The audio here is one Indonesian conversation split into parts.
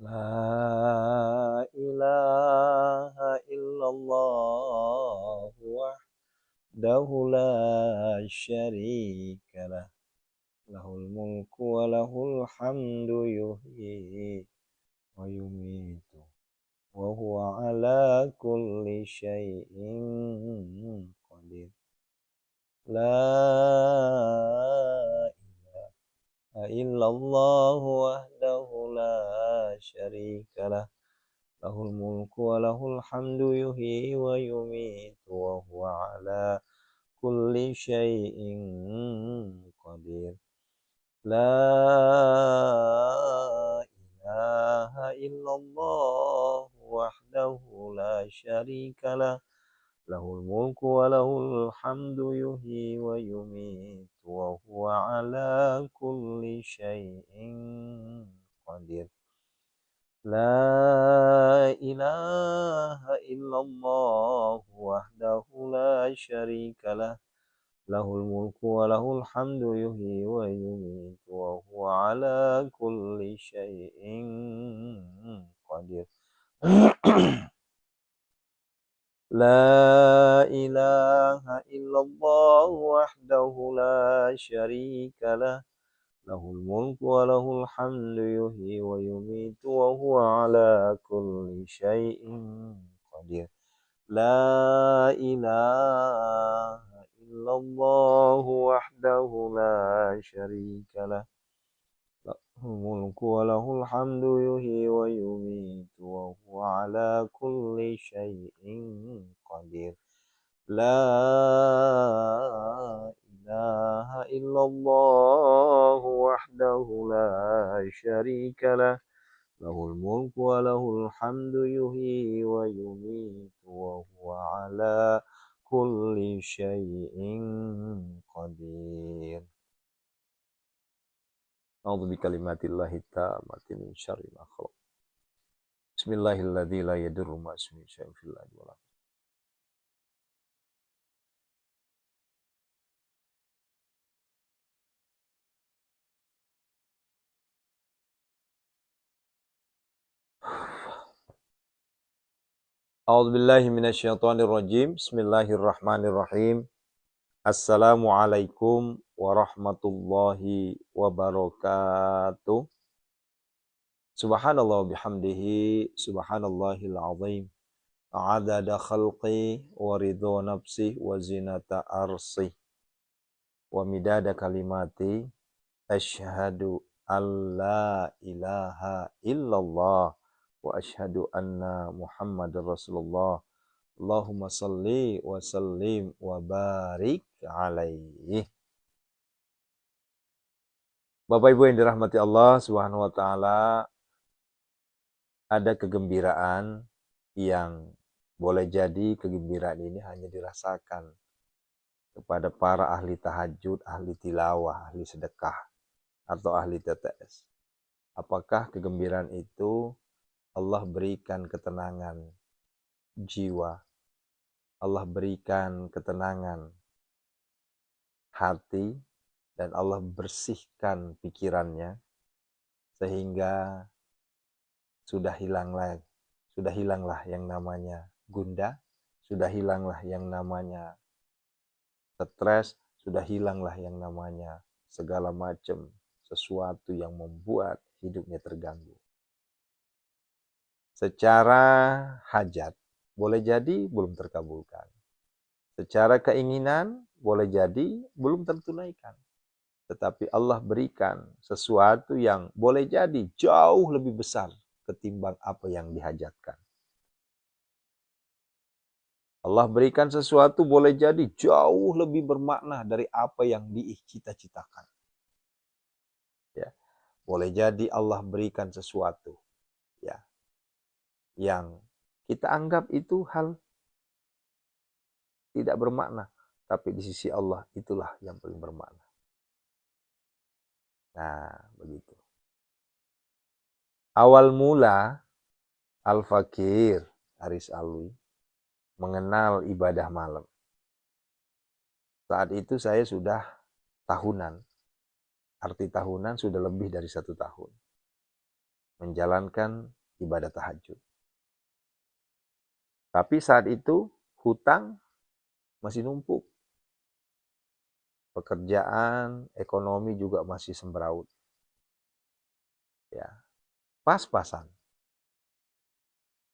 La ilaha illallah wahdahu la syarika lah. Lahul mulku wa lahul hamdu yuhyi wa yumitu. Wa huwa ala kulli syai'in qadir. La ilaha illallah wahdahu la syarika lah. Lahul mulku wa lahul hamdu yuhyi wa yumitu wa huwa ala kulli syai'in qadir. La ilaha illallah wahdahu la syarika lah. Lahul mulku wa lahul hamdu yuhyi wa yumitu wa huwa ala kulli syai'in qadir. La ilaha illallah wahdahu la syarika lah. Lahul mulku wa lahul hamdu yuhyi wa yumitu wa huwa ala kulli syai'in qadir. La ilaha illallah wahdahu la syarika lah. Lahul mulku wa lahul hamdu yuhyi wa yumitu wa huwa ala kulli syai'in qadir. La ilaha illallah wahdahu la syarika lah. Lahul mulku wa lahul hamdu yuhyi wa yumitu wa huwa ala kulli syai'in qadir. La ilaha illallah wahdahu la syarika lah. Lahul mulku wa lahul hamdu yuhyi wa yumitu wa huwa ala kulli syai'in qadir. A'udzu bikalimatillahi tammati min syarri ma khalaq. Bismillahilladzi la yadurru ma ismihi syai'un fil ardi wa la. A'udzu billahi minasyaitonir rajim. Bismillahirrahmanirrahim. Assalamualaikum warahmatullahi wabarakatuh. Subhanallah bihamdihi subhanallahil azim. Adada khalqi wa ridho nafsi wa zinata arsi wa midada kalimati. Asyhadu an la ilaha illallah wa asyhadu anna Muhammadar Rasulullah. Allahumma salli wa sallim wa barik alaihi. Bapak Ibu yang dirahmati Allah Subhanahu wa taala, ada kegembiraan yang boleh jadi kegembiraan ini hanya dirasakan kepada para ahli tahajud, ahli tilawah, ahli sedekah, atau ahli TTS. Apakah kegembiraan itu Allah berikan ketenangan jiwa, Allah berikan ketenangan hati, dan Allah bersihkan pikirannya sehingga sudah hilanglah yang namanya gundah, sudah hilanglah yang namanya stres, sudah hilanglah yang namanya segala macam sesuatu yang membuat hidupnya terganggu. Secara hajat boleh jadi belum terkabulkan. Secara keinginan boleh jadi belum tertunaikan. Tetapi Allah berikan sesuatu yang boleh jadi jauh lebih besar ketimbang apa yang dihajatkan. Allah berikan sesuatu boleh jadi jauh lebih bermakna dari apa yang dicita-citakan. Ya. Boleh jadi Allah berikan sesuatu ya, yang kita anggap itu hal tidak bermakna, tapi di sisi Allah itulah yang paling bermakna. Nah, begitu. Awal mula Al-Fakir Haris Alwi mengenal ibadah malam. Saat itu saya sudah tahunan. Arti tahunan sudah lebih dari 1 tahun. menjalankan ibadah tahajud. Tapi saat itu hutang masih numpuk. Pekerjaan, ekonomi juga masih sembraut. Ya, pas-pasan.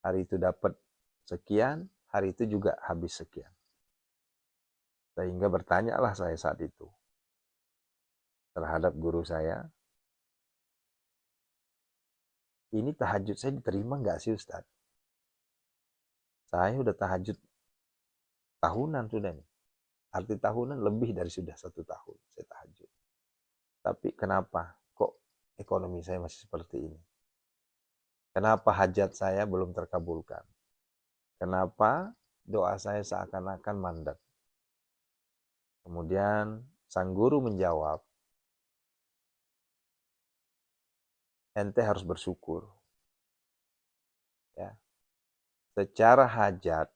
Hari itu dapat sekian, hari itu juga habis sekian. Sehingga bertanyalah saya saat itu terhadap guru saya, ini tahajud saya diterima nggak sih Ustaz? Saya udah tahajud tahunan sudah nih. Arti tahunan lebih dari sudah 1 tahun saya tahajud. Tapi kenapa kok ekonomi saya masih seperti ini? Kenapa hajat saya belum terkabulkan? Kenapa doa saya seakan-akan mandek? Kemudian sang guru menjawab, ente harus bersyukur. Ya. Secara hajat,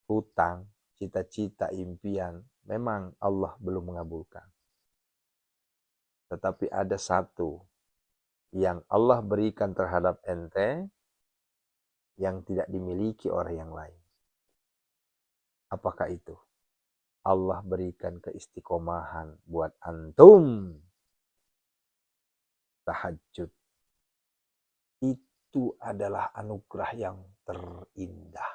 hutang, cita-cita, impian, memang Allah belum mengabulkan. Tetapi ada satu yang Allah berikan terhadap ente yang tidak dimiliki oleh yang lain. Apakah itu? Allah berikan keistiqomahan buat antum. Tahajud. Itu adalah anugerah yang terindah.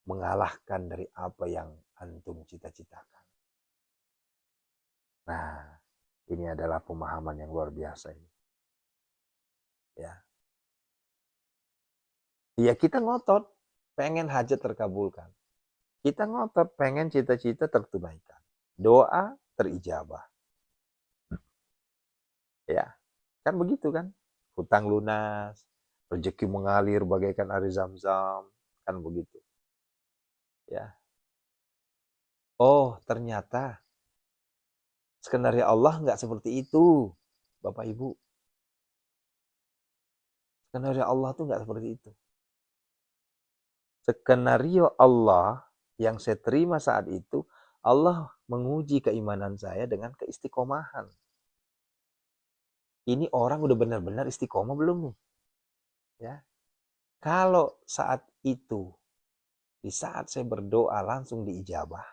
Mengalahkan dari apa yang antum cita-citakan. Nah, ini adalah pemahaman yang luar biasa ini. Ya. Ya kita ngotot, pengen hajat terkabulkan. Kita ngotot, pengen cita-cita tertunaikan. Doa terijabah. Ya, kan begitu kan? Hutang lunas, rezeki mengalir bagaikan air Zam-Zam, kan begitu. Ya. Oh, ternyata skenario Allah nggak seperti itu, Bapak Ibu. Skenario Allah tuh nggak seperti itu. Skenario Allah yang saya terima saat itu, Allah menguji keimanan saya dengan keistiqomahan. Ini orang udah benar-benar istiqomah belum nih? Ya. Kalau saat itu, di saat saya berdoa langsung diijabah.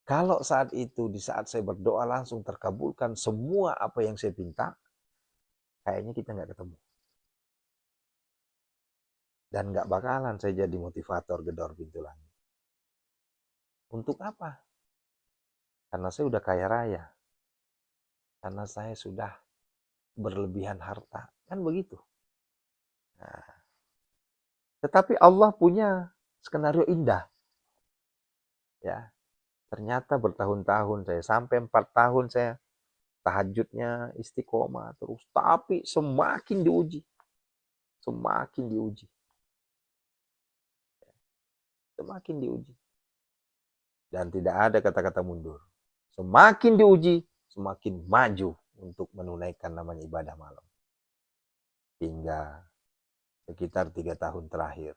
Kalau saat itu, di saat saya berdoa langsung terkabulkan semua apa yang saya minta, kayaknya kita nggak ketemu. Dan nggak bakalan saya jadi motivator gedor pintu langit. Untuk apa? Karena saya udah kaya raya. Karena saya sudah berlebihan harta. Kan begitu. Nah, tetapi Allah punya skenario indah. Ya, ternyata bertahun-tahun saya, sampai 4 tahun saya tahajudnya istiqomah terus. Tapi semakin diuji. Semakin diuji. Semakin diuji. Dan tidak ada kata-kata mundur. Semakin diuji, semakin maju untuk menunaikan namanya ibadah malam. Hingga sekitar 3 tahun terakhir,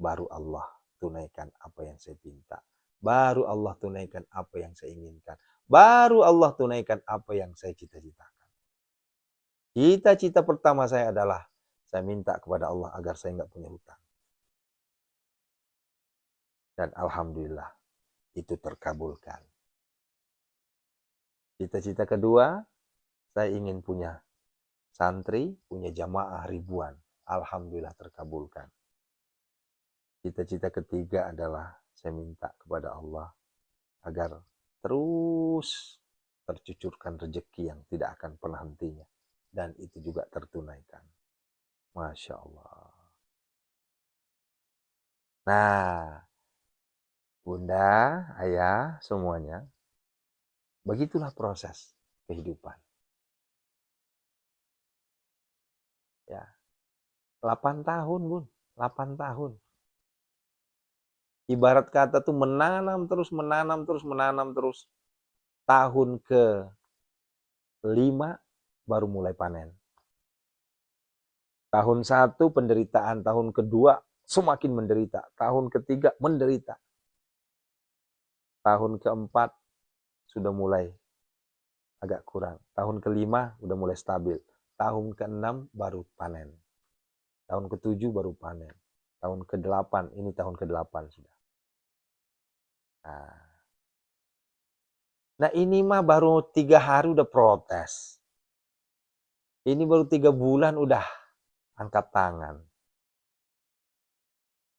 baru Allah tunaikan apa yang saya minta. Baru Allah tunaikan apa yang saya inginkan. Baru Allah tunaikan apa yang saya cita-citakan. Cita-cita pertama saya adalah, saya minta kepada Allah agar saya nggak punya hutang. Dan Alhamdulillah, itu terkabulkan. Cita-cita kedua, saya ingin punya santri, punya jamaah ribuan. Alhamdulillah terkabulkan. Cita-cita ketiga adalah saya minta kepada Allah agar terus tercucurkan rezeki yang tidak akan pernah hentinya. Dan itu juga tertunaikan. Masya Allah. Nah, Bunda, Ayah, semuanya, begitulah proses kehidupan. Ya, 8 tahun, Bun. 8 tahun. Ibarat kata tuh menanam terus, menanam terus, menanam terus. Tahun ke-5 baru mulai panen. Tahun 1 penderitaan, tahun kedua semakin menderita, tahun ketiga menderita. Tahun keempat sudah mulai agak kurang. Tahun ke-5 udah mulai stabil. tahun ke-6 baru panen. Tahun ke-7 baru panen. Tahun ke-8, ini tahun ke-8 sudah. Nah ini mah baru 3 hari udah protes. Ini baru 3 bulan udah angkat tangan.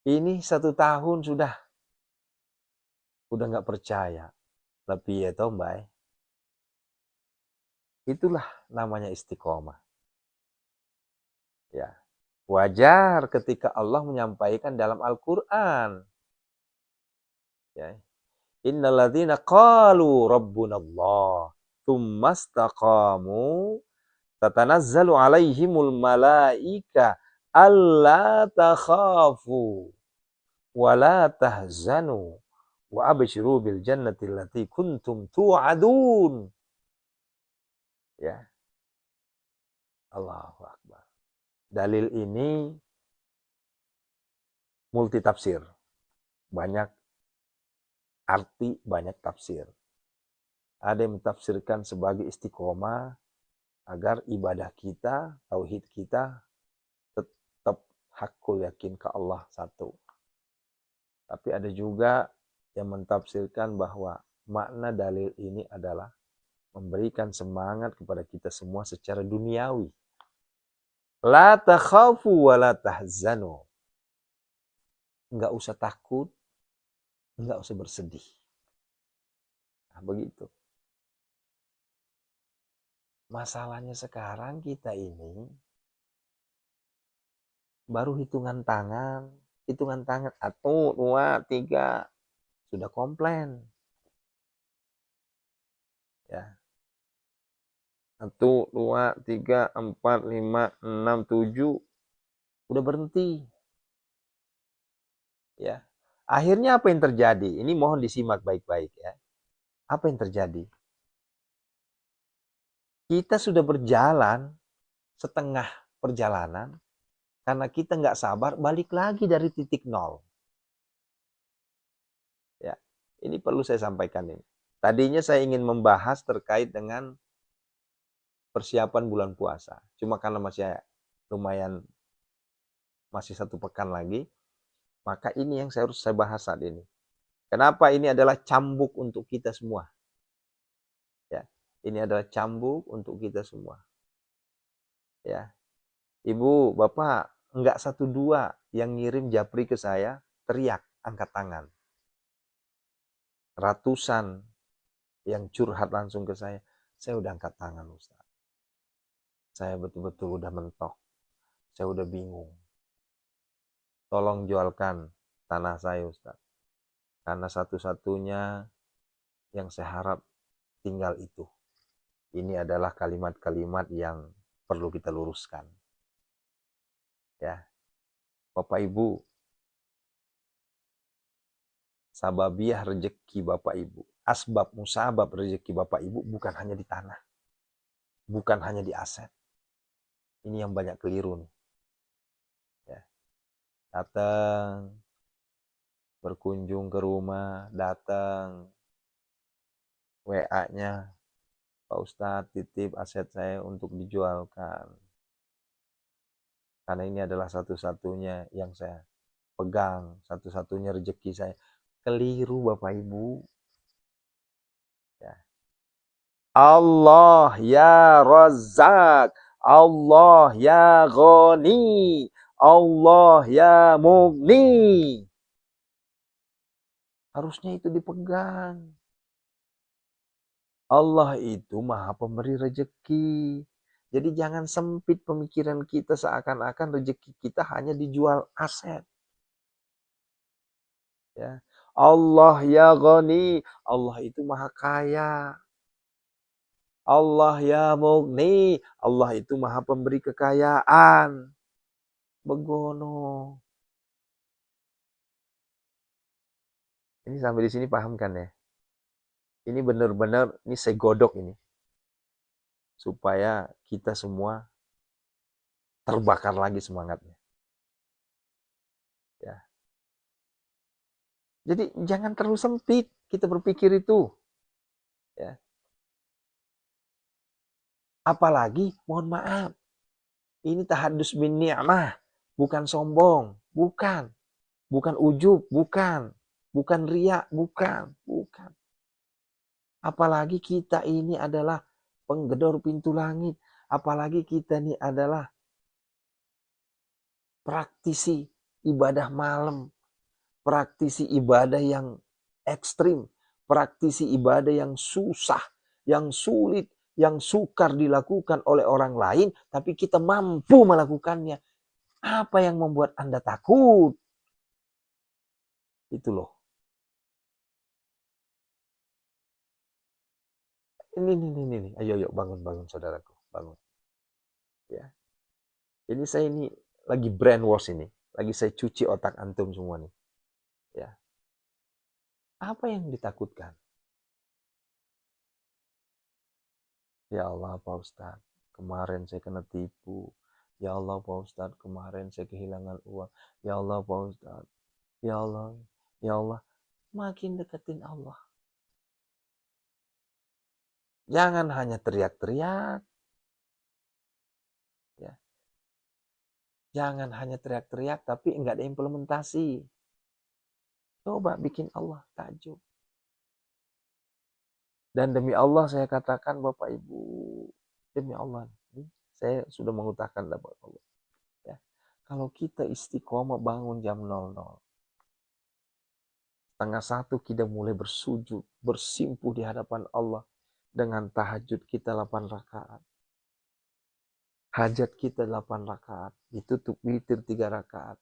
Ini 1 tahun sudah nggak percaya. Lebih ya toh mbak. Itulah namanya istiqomah. Ya. Wajar ketika Allah menyampaikan dalam Al-Quran. Ya. Innalladzina qalu rabbunallah tsumma istaqamu tatanazzalu alaihimul malaika alla takhafu wa la tahzanu wa abshiru bil jannati allati kuntum tu'adun. Ya. Allahu Akbar. Dalil ini multi tafsir. Banyak arti, banyak tafsir. Ada yang mentafsirkan sebagai istiqomah agar ibadah kita, tauhid kita tetap hakul yakin ke Allah satu. Tapi ada juga yang mentafsirkan bahwa makna dalil ini adalah memberikan semangat kepada kita semua secara duniawi. La takhafu wa la tahzanu. Enggak usah takut, enggak usah bersedih. Nah, begitu. Masalahnya sekarang kita ini baru hitungan tangan, 1, 2, 3 sudah komplain. Ya. 1, 2, 3, 4, 5, 6, 7 udah berhenti. Ya. Akhirnya apa yang terjadi? Ini mohon disimak baik-baik ya. Apa yang terjadi? Kita sudah berjalan setengah perjalanan karena kita nggak sabar balik lagi dari titik nol. Ya, ini perlu saya sampaikan ini. Tadinya saya ingin membahas terkait dengan persiapan bulan puasa. Cuma karena masih lumayan masih 1 pekan lagi, maka ini yang saya harus bahas saat ini. Kenapa ini adalah cambuk untuk kita semua? Ya, ini adalah cambuk untuk kita semua. Ya, Ibu, Bapak, enggak 1, 2 yang ngirim japri ke saya, teriak, angkat tangan. Ratusan yang curhat langsung ke saya udah angkat tangan Ustaz. Saya betul-betul udah mentok. Saya udah bingung. Tolong jualkan tanah saya Ustaz. Karena satu-satunya yang saya harap tinggal itu. Ini adalah kalimat-kalimat yang perlu kita luruskan. Ya. Bapak Ibu, sababiah rezeki Bapak Ibu, asbab musabab rezeki Bapak Ibu bukan hanya di tanah. Bukan hanya di aset. Ini yang banyak keliru nih. Ya. Datang, berkunjung ke rumah, datang, WA-nya, Pak Ustadz titip aset saya untuk dijualkan. Karena ini adalah satu-satunya yang saya pegang, satu-satunya rezeki saya. Keliru Bapak Ibu. Ya. Allah ya Razzaq, Allah ya Ghani, Allah ya Mughni. Harusnya itu dipegang. Allah itu maha pemberi rezeki. Jadi jangan sempit pemikiran kita seakan-akan rezeki kita hanya dijual aset. Ya. Allah ya Ghani, Allah itu maha kaya. Allah ya Mughni, Allah itu maha pemberi kekayaan. Begono. Ini sampai di sini paham kan ya? Ini benar-benar, ini saya godok ini. Supaya kita semua terbakar lagi semangatnya. Ya. Jadi jangan terlalu sempit kita berpikir itu. Ya. Apalagi, mohon maaf, Ini tahadus bin ni'mah, bukan sombong, bukan. Bukan ujub, bukan. Bukan riak, bukan. Bukan. Apalagi kita ini adalah penggedor pintu langit. Apalagi kita ini adalah praktisi ibadah malam. Praktisi ibadah yang ekstrim. Praktisi ibadah yang susah, yang sulit, yang sukar dilakukan oleh orang lain. Tapi kita mampu melakukannya. Apa yang membuat Anda takut? Itu loh. Ini. Ayo, bangun saudaraku. Bangun. Ya. Ini saya ini lagi brainwash ini. Lagi saya cuci otak antum semua nih. Ya. Apa yang ditakutkan? Ya Allah Pak Ustadz, kemarin saya kena tipu. Ya Allah Pak Ustadz, kemarin saya kehilangan uang. Ya Allah Pak Ustadz. Ya Allah. Ya Allah. Makin deketin Allah. Jangan hanya teriak-teriak. Ya. Jangan hanya teriak-teriak tapi enggak ada implementasi. Coba bikin Allah takjub. Dan demi Allah saya katakan Bapak Ibu, demi Allah, saya sudah mengutarakan dapat Allah. Ya. Kalau kita istiqomah bangun jam 00, setengah satu kita mulai bersujud, bersimpuh di hadapan Allah dengan tahajud kita 8 rakaat. Hajat kita 8 rakaat, ditutup witir 3 rakaat.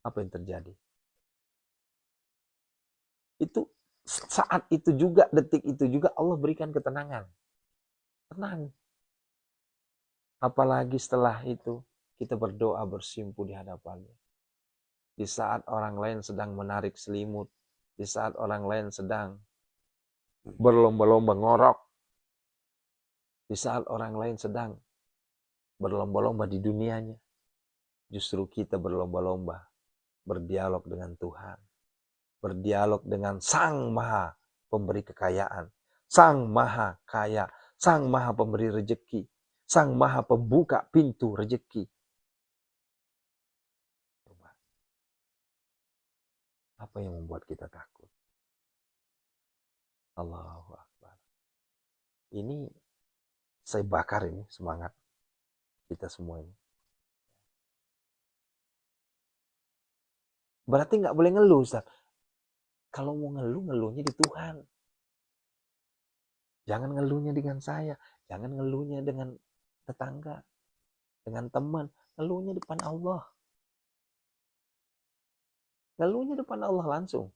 Apa yang terjadi? Itu saat itu juga, detik itu juga Allah berikan ketenangan. Tenang. Apalagi setelah itu kita berdoa bersimpuh di hadapannya. Di saat orang lain sedang menarik selimut, di saat orang lain sedang berlomba-lomba ngorok, di saat orang lain sedang berlomba-lomba di dunianya, justru kita berlomba-lomba berdialog dengan Tuhan, berdialog dengan Sang Maha Pemberi kekayaan, Sang Maha Kaya, Sang Maha Pemberi rejeki, Sang Maha Pembuka pintu rejeki. Apa yang membuat kita takut? Allahu Akbar. Ini saya bakar ini semangat kita semua ini. Berarti nggak boleh ngeluh, Ustaz. Kalau mau ngeluh, ngeluhnya di Tuhan. Jangan ngeluhnya dengan saya. Jangan ngeluhnya dengan tetangga, dengan teman. Ngeluhnya depan Allah. Ngeluhnya depan Allah langsung.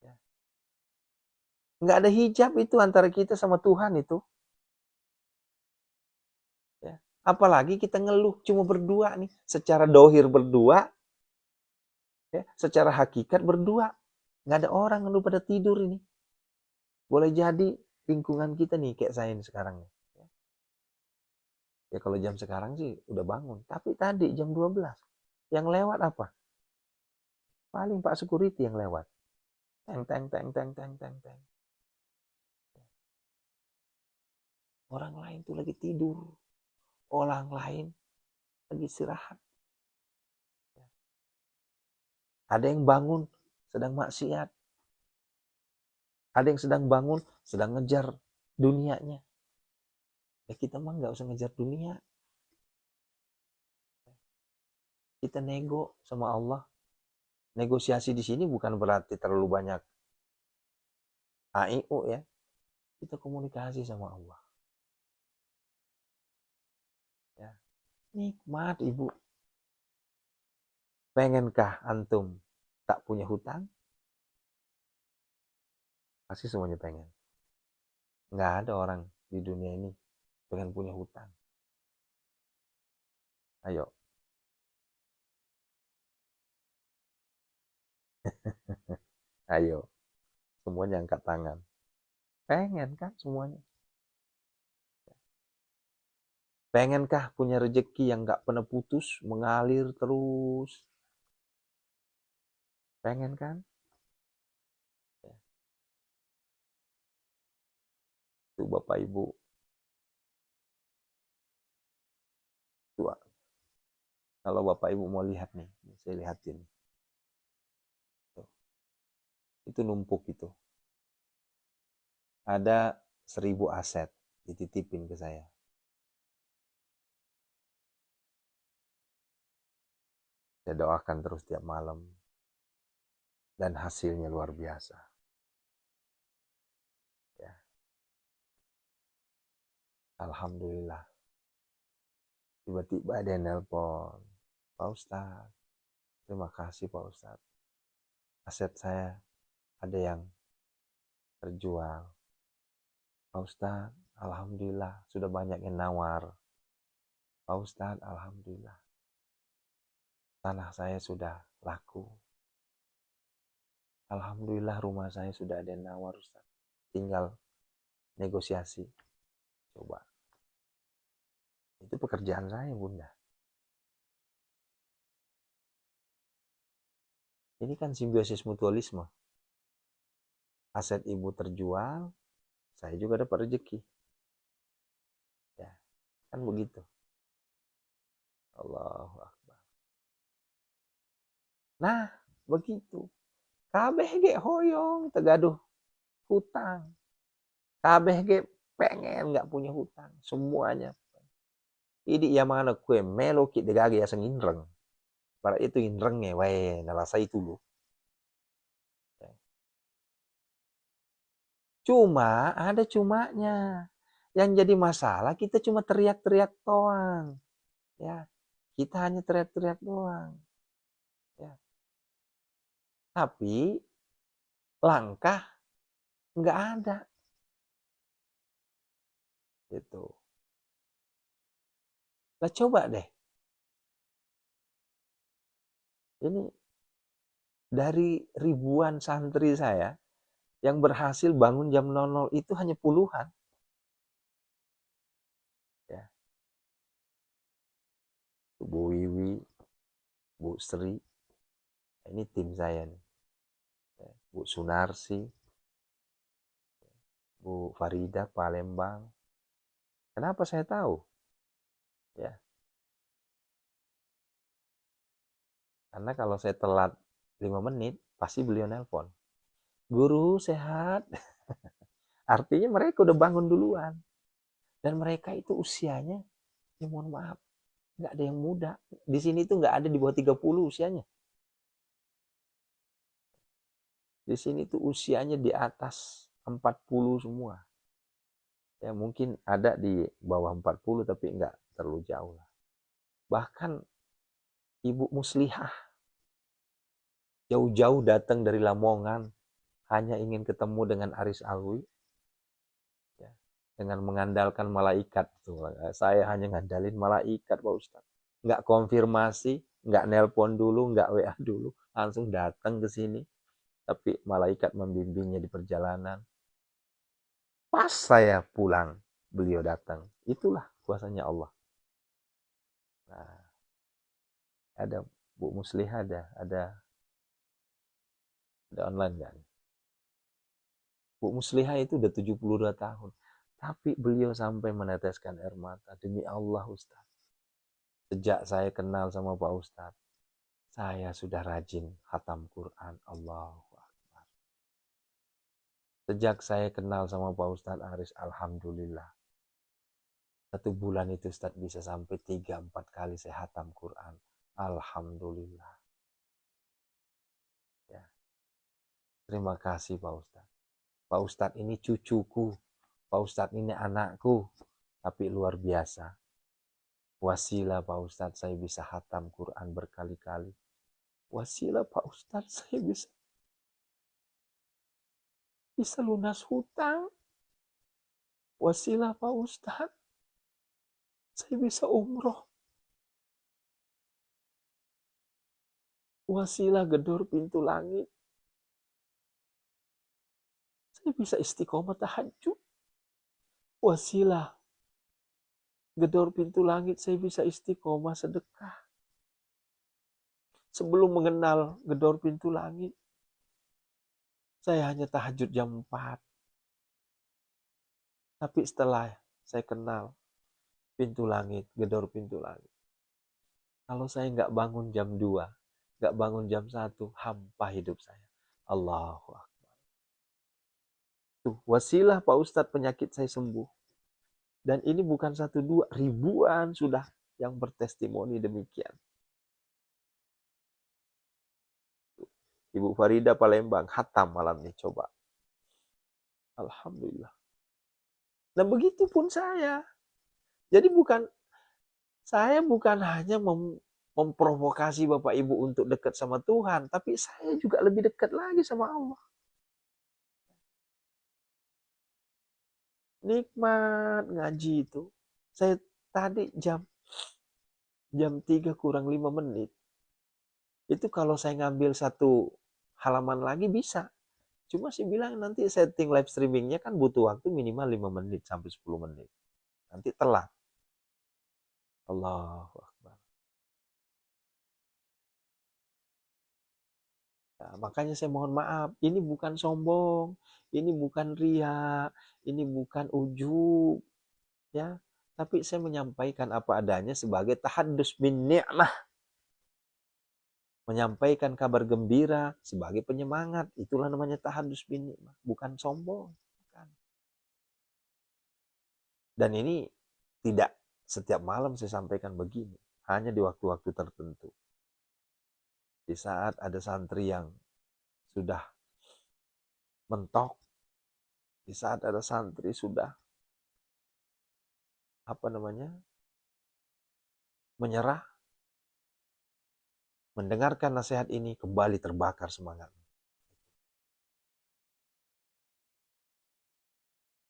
Ya. Nggak ada hijab itu antara kita sama Tuhan itu. Ya. Apalagi kita ngeluh cuma berdua nih. Secara dohir berdua. Ya. Secara hakikat berdua. Nggak ada orang ngeluh pada tidur ini. Boleh jadi lingkungan kita nih kayak saya ini sekarang. Ya kalau jam sekarang sih udah bangun. Tapi tadi jam 12. Yang lewat apa? Paling Pak Security yang lewat. Teng. Orang lain tuh lagi tidur. Orang lain lagi istirahat. Ada yang bangun sedang maksiat. Ada yang sedang bangun sedang ngejar dunianya. Ya kita mah nggak usah ngejar dunia. Kita nego sama Allah. Negosiasi di sini bukan berarti terlalu banyak AIU ya. Kita komunikasi sama Allah. Ya. Nikmat Ibu. Pengenkah antum tak punya hutang? Pasti semuanya pengen. Nggak ada orang di dunia ini pengen punya hutang. Ayo. Ayo. Semuanya angkat tangan. Pengen kan semuanya? Pengenkah punya rezeki yang nggak pernah putus, mengalir terus? Pengen kan? Itu Bapak Ibu. Tua. Kalau Bapak Ibu mau lihat nih, saya lihatin. Tuh. Itu numpuk itu. Ada 1000 aset dititipin ke saya. Saya doakan terus tiap malam. Dan hasilnya luar biasa. Ya. Alhamdulillah. Tiba-tiba ada yang nelpon. Pak Ustadz, terima kasih Pak Ustadz. Aset saya ada yang terjual. Pak Ustadz, Alhamdulillah sudah banyak yang nawar. Pak Ustadz, Alhamdulillah. Tanah saya sudah laku. Alhamdulillah rumah saya sudah ada yang nawar Ustadz. Tinggal negosiasi. Coba. Itu pekerjaan saya Bunda. Ini kan simbiosis mutualisme. Aset ibu terjual, saya juga dapat rezeki. Ya, kan begitu. Allahu Akbar. Nah, begitu. Kabeh ge hoyong tegaduh hutang. Kabeh ge pengen nggak punya hutang. Semuanya. Ini ya mana kue melo ki degage ya senginreng. Para itu inrengnya, wae nalasa itu loh. Cuma ada cumanya. Yang jadi masalah kita cuma teriak-teriak doang. Ya, kita hanya teriak-teriak doang. Ya. Tapi langkah nggak ada. Gitu. Nah coba deh. Ini dari ribuan santri saya yang berhasil bangun jam 00 itu hanya puluhan. Ya. Bu Wiwi, Bu Sri, ini tim saya nih. Bu Sunarsi, Bu Farida Palembang. Kenapa saya tahu? Ya. Karena kalau saya telat 5 menit, pasti beliau nelpon. Guru sehat. Artinya mereka udah bangun duluan. Dan mereka itu usianya, ya mohon maaf, nggak ada yang muda. Di sini tuh nggak ada di bawah 30 usianya. Di sini tuh usianya di atas 40 semua. Ya mungkin ada di bawah 40 tapi nggak terlalu jauh lah. Bahkan Ibu Muslihah jauh-jauh datang dari Lamongan hanya ingin ketemu dengan Aris Alwi. Ya, dengan mengandalkan malaikat. Saya hanya ngandalin malaikat Pak Ustadz. Nggak konfirmasi, nggak nelpon dulu, nggak WA dulu. Langsung datang ke sini. Tapi malaikat membimbingnya di perjalanan. Pas saya pulang, beliau datang. Itulah kuasanya Allah. Nah, ada Bu Muslihah ada online kan? Bu Muslihah itu udah 72 tahun. Tapi beliau sampai meneteskan air mata. Demi Allah Ustaz. Sejak saya kenal sama Pak Ustaz, saya sudah rajin khatam Quran. Allahu Akbar. Sejak saya kenal sama Pak Ustaz Aris, Alhamdulillah. 1 bulan itu Ustaz bisa sampai 3-4 kali saya khatam Quran. Alhamdulillah. Ya. Terima kasih Pak Ustaz. Pak Ustaz ini cucuku. Pak Ustaz ini anakku. Tapi luar biasa. Wasilah Pak Ustaz saya bisa khatam Quran berkali-kali. Wasilah Pak Ustaz saya bisa lunas hutang. Wasilah Pak Ustaz saya bisa umroh. Wasilah gedor pintu langit. Saya bisa istiqomah tahajud. Wasilah gedor pintu langit saya bisa istiqomah sedekah. Sebelum mengenal gedor pintu langit, saya hanya tahajud jam 4. Tapi setelah saya kenal pintu langit, gedor pintu langit, Kalau saya nggak bangun jam 2, nggak bangun jam 1, hampa hidup saya. Allahu Akbar. Tuh, wasilah Pak Ustadz penyakit saya sembuh. Dan ini bukan satu dua, ribuan sudah yang bertestimoni demikian. Ibu Farida Palembang, hatam malam ini, coba. Alhamdulillah. Dan begitu pun saya. Jadi saya bukan hanya memprovokasi Bapak Ibu untuk dekat sama Tuhan, tapi saya juga lebih dekat lagi sama Allah. Nikmat ngaji itu. Saya tadi jam 3 kurang 5 menit. Itu kalau saya ngambil satu halaman lagi bisa. Cuma saya bilang nanti setting live streamingnya kan butuh waktu minimal 5 menit sampai 10 menit. Nanti telat. Allahu Akbar. Nah, makanya saya mohon maaf, ini bukan sombong, ini bukan ria, ini bukan ujub, ya. Tapi saya menyampaikan apa adanya sebagai tahaddus bin ni'mah. Menyampaikan kabar gembira sebagai penyemangat. Itulah namanya tahaddus bin ni'mah, bukan sombong. Bukan. Dan ini tidak setiap malam saya sampaikan begini, hanya di waktu-waktu tertentu. Di saat ada santri yang sudah mentok, di saat ada santri sudah menyerah, mendengarkan nasihat ini kembali terbakar semangat.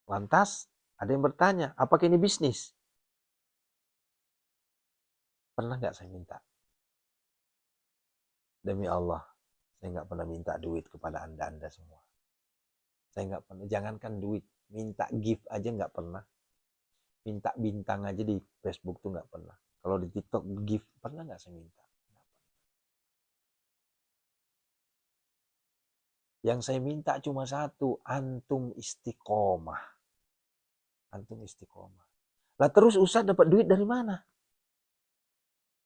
Lantas ada yang bertanya, apakah ini bisnis? Pernah nggak saya minta? Demi Allah, saya nggak pernah minta duit kepada anda semua. Saya nggak pernah, jangankan duit, minta gift aja nggak pernah. Minta bintang aja di Facebook tuh nggak pernah. Kalau di TikTok gift, pernah nggak saya minta? Yang saya minta cuma satu, antum istiqomah. Antum istiqomah. Lah terus Ustaz dapat duit dari mana?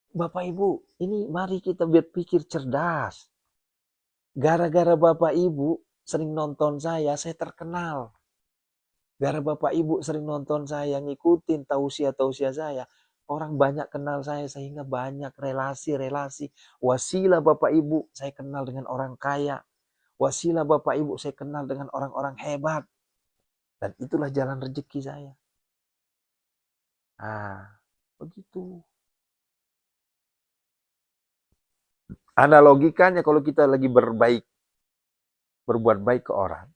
Bapak Ibu, ini mari kita berpikir cerdas. Gara-gara Bapak Ibu sering nonton saya terkenal. Gara Bapak Ibu sering nonton saya, ngikutin tausiah-tausiah saya, orang banyak kenal saya sehingga banyak relasi-relasi. Wasilah Bapak Ibu, saya kenal dengan orang kaya. Wasilah Bapak Ibu, saya kenal dengan orang-orang hebat. Dan itulah jalan rezeki saya. Begitu. Analogikannya kalau kita lagi berbuat baik ke orang,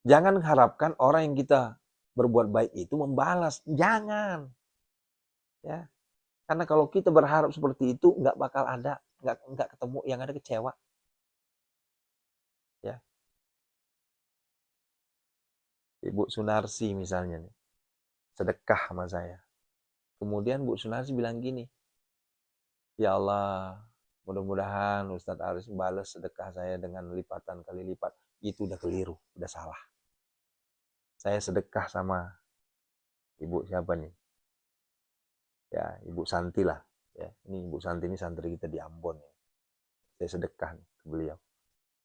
jangan harapkan orang yang kita berbuat baik itu membalas. Jangan. Ya. Karena kalau kita berharap seperti itu, nggak bakal ada, nggak ketemu, yang ada kecewa. Ya. Ibu Sunarsi misalnya nih, sedekah sama saya. Kemudian Bu Sunarsi bilang gini, ya Allah, mudah-mudahan Ustadz Aris balas sedekah saya dengan lipatan kali lipat. Itu udah keliru, udah salah. Saya sedekah sama Ibu siapa nih? Ya, Ibu Santi lah. Ya, ini Ibu Santi ini santri kita di Ambon. Ya. Saya sedekah nih ke beliau.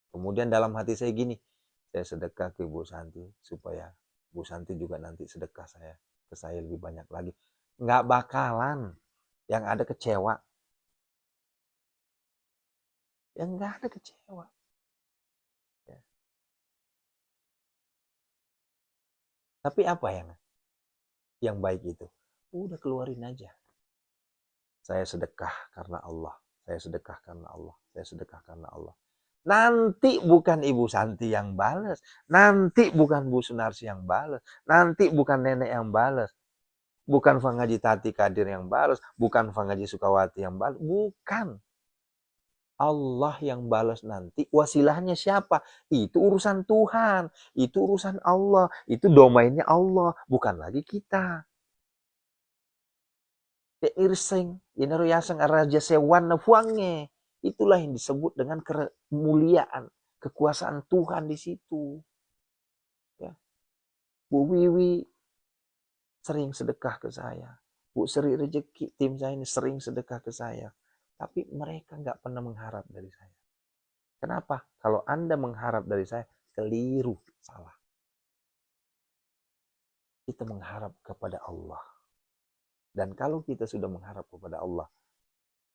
Kemudian dalam hati saya gini, saya sedekah ke Ibu Santi supaya Bu Santi juga nanti sedekah ke saya lebih banyak lagi. Nggak bakalan, yang ada kecewa. Yang nggak ada kecewa. Ya. Tapi apa yang baik itu? Udah keluarin aja. Saya sedekah karena Allah. Saya sedekah karena Allah. Saya sedekah karena Allah. Nanti bukan Ibu Santi yang balas. Nanti bukan Bu Sunarsi yang balas. Nanti bukan nenek yang balas. Bukan Fangaji Tati Kadir yang balas. Bukan Fangaji Sukawati yang balas. Bukan. Allah yang balas nanti. Wasilahnya siapa? Itu urusan Tuhan. Itu urusan Allah. Itu domainnya Allah. Bukan lagi kita. Irseng, Yasang Raja Sewan Nafuange. Itulah yang disebut dengan kemuliaan, kekuasaan Tuhan di situ. Ya. Bu Wiwi sering sedekah ke saya. Bu Sri rezeki, tim saya ini sering sedekah ke saya. Tapi mereka nggak pernah mengharap dari saya. Kenapa? Kalau Anda mengharap dari saya, keliru, salah. Kita mengharap kepada Allah. Dan kalau kita sudah mengharap kepada Allah,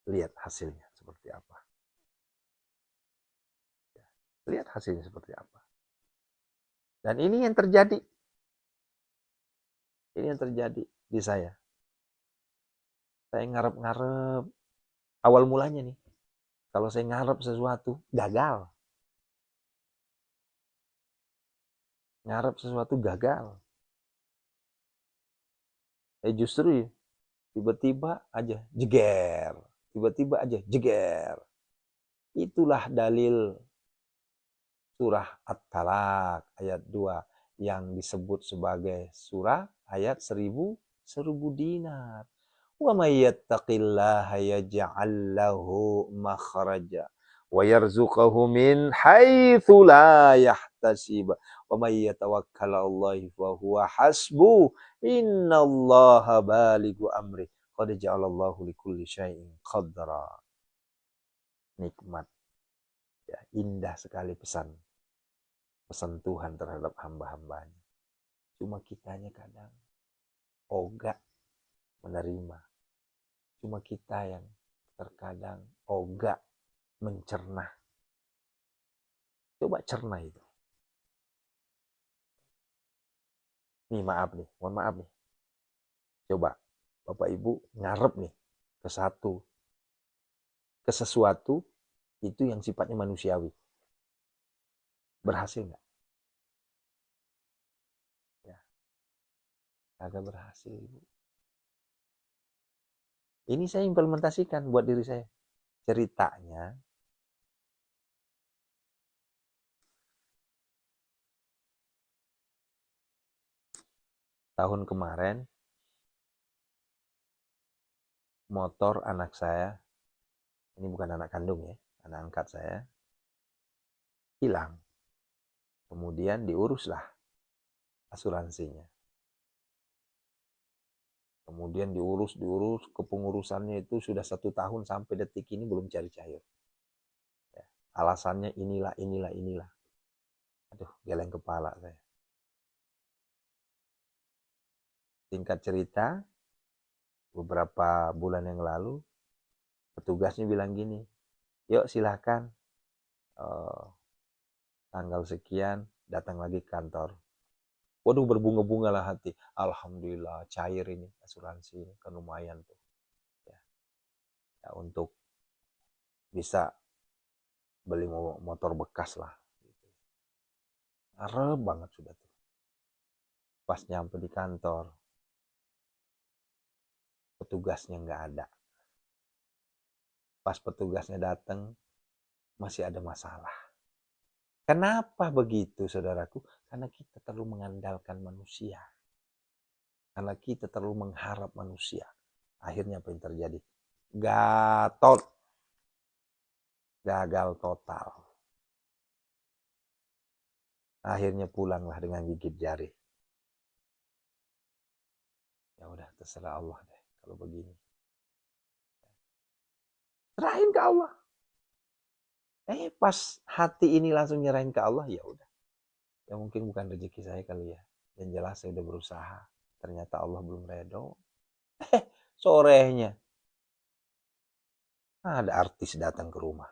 lihat hasilnya seperti apa. Lihat hasilnya seperti apa. Dan ini yang terjadi. Ini yang terjadi di saya. Saya ngarep-ngarep. Awal mulanya nih. Kalau saya ngarep sesuatu, gagal. Ngarep sesuatu, gagal. Justru tiba-tiba aja jeger. Tiba-tiba aja jeger. Itulah dalil surah At-Talaq ayat 2 yang disebut sebagai surah ayat 1000 dinar. Wa may yattaqillaha yaj'al lahu makhraja wa yarzuqhu min haitsu la yahtasib wa may yatawakkal 'alallahi fa huwa hasbuh innallaha balighu amri qad ja'alallahu likulli syai'in qadra. Nikmat ya, indah sekali pesan Tuhan terhadap hamba-hambanya. Cuma kitanya kadang ogah menerima. Cuma kita yang terkadang ogah mencerna. Coba cerna itu. Nih maaf nih, mohon maaf nih. Coba Bapak Ibu ngarep nih ke sesuatu itu yang sifatnya manusiawi. Berhasil nggak? Ya, agak berhasil. Ini saya implementasikan buat diri saya. Ceritanya, tahun kemarin, motor anak saya, ini bukan anak kandung ya, anak angkat saya, hilang. Kemudian diuruslah asuransinya. Kemudian diurus, kepengurusannya itu sudah 1 tahun sampai detik ini belum cair-cair. Ya, alasannya inilah. Aduh, geleng kepala saya. Singkat cerita, beberapa bulan yang lalu, petugasnya bilang gini, yuk silahkan, tanggal sekian datang lagi ke kantor. Waduh, berbunga-bunga lah hati. Alhamdulillah, cair ini asuransi, kan lumayan tuh. Ya, untuk bisa beli motor bekas lah. Arep banget sudah tuh. Pas nyampe di kantor, petugasnya nggak ada. Pas petugasnya datang, masih ada masalah. Kenapa begitu, saudaraku? Karena kita terlalu mengandalkan manusia. Karena kita terlalu mengharap manusia. Akhirnya apa yang terjadi? Gatot. Gagal total. Akhirnya pulanglah dengan gigit jari. Ya udah, terserah Allah deh kalau begini. Serahin ke Allah. Pas hati ini langsung nyerahin ke Allah, ya udah. Ya mungkin bukan rezeki saya kali ya. Yang jelas saya udah berusaha. Ternyata Allah belum redo. Sorenya ada artis datang ke rumah.